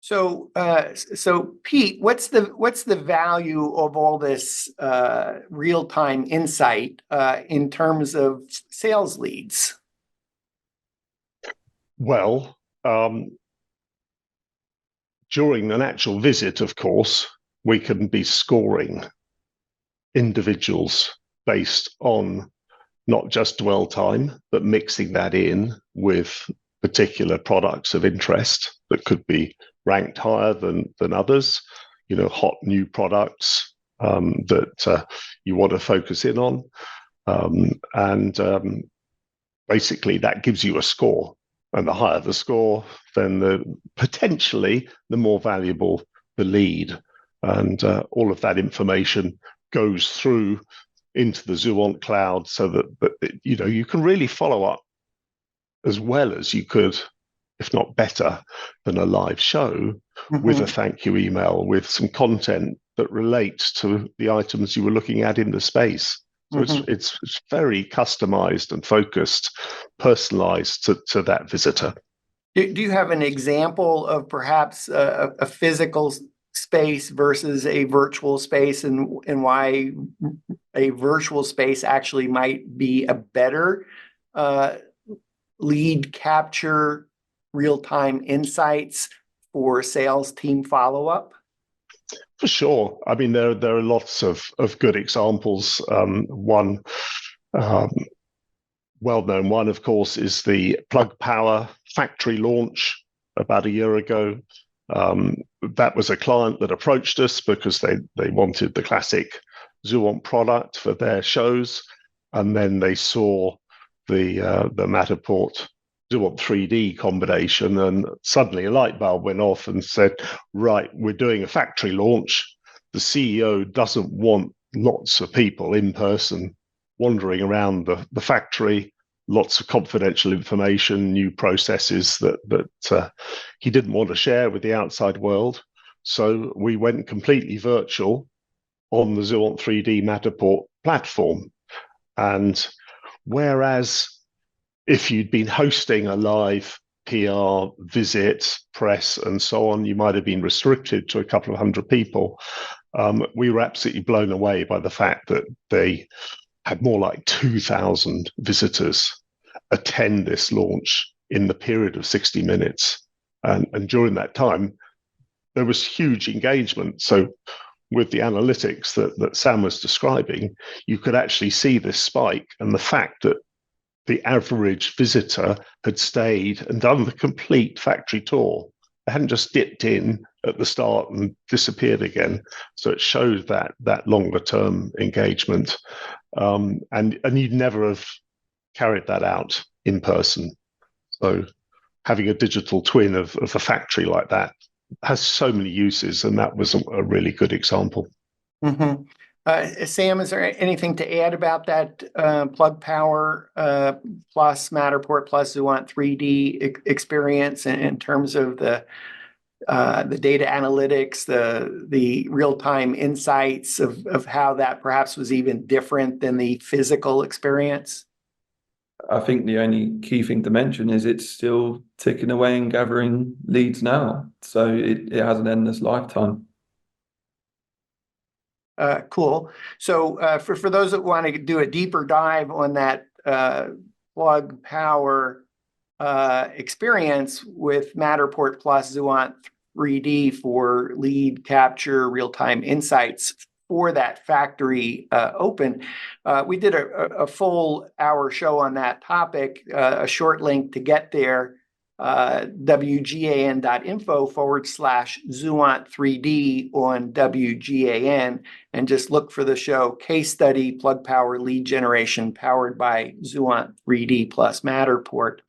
So Pete, what's the value of all this real-time insight in terms of sales leads? Well, during an actual visit, of course, we can be scoring individuals based on not just dwell time, but mixing that in with particular products of interest that could be ranked higher than others, hot new products that you want to focus in on. And basically that gives you a score. And the higher the score, then potentially the more valuable the lead. And all of that information goes through into the Zuant cloud so that you can really follow up as well as you could, if not better, than a live show with a thank you email with some content that relates to the items you were looking at in the space. So it's very customized and focused, personalized to that visitor. Do you have an example of perhaps a physical space versus a virtual space, and why a virtual space actually might be a better lead capture, real-time insights for sales team follow-up? For sure. I mean, there are lots of good examples. One well-known one, of course, is the Plug Power factory launch about a year ago. That was a client that approached us because they wanted the classic Zuant product for their shows, and then they saw the Matterport Zuant 3D combination, and suddenly a light bulb went off and said, right, we're doing a factory launch. The CEO doesn't want lots of people in person wandering around the factory, lots of confidential information, new processes that he didn't want to share with the outside world. So we went completely virtual on the Zuant 3D Matterport platform. And whereas if you'd been hosting a live PR visit, press, and so on, you might have been restricted to a couple of hundred people. We were absolutely blown away by the fact that they had more like 2,000 visitors attend this launch in the period of 60 minutes. And during that time, there was huge engagement. So with the analytics that Sam was describing, you could actually see this spike, and the fact that the average visitor had stayed and done the complete factory tour. They hadn't just dipped in at the start and disappeared again. So it showed that longer term engagement. And you'd never have carried that out in person. So having a digital twin of a factory like that has so many uses, and that was a really good example. Sam, is there anything to add about that Plug Power plus Matterport plus Zuant 3D experience in terms of the data analytics, the real-time insights of how that perhaps was even different than the physical experience? I think the only key thing to mention is it's still ticking away and gathering leads now. So it has an endless lifetime. Cool. So for those that want to do a deeper dive on that Plug Power experience with Matterport plus Zuant 3D for lead capture, real-time insights for that factory open, we did a full hour show on that topic, a short link to get there, wgan.info/Zuant 3D on WGAN, and just look for the show Case Study Plug Power Lead Generation powered by Zuant 3D plus Matterport.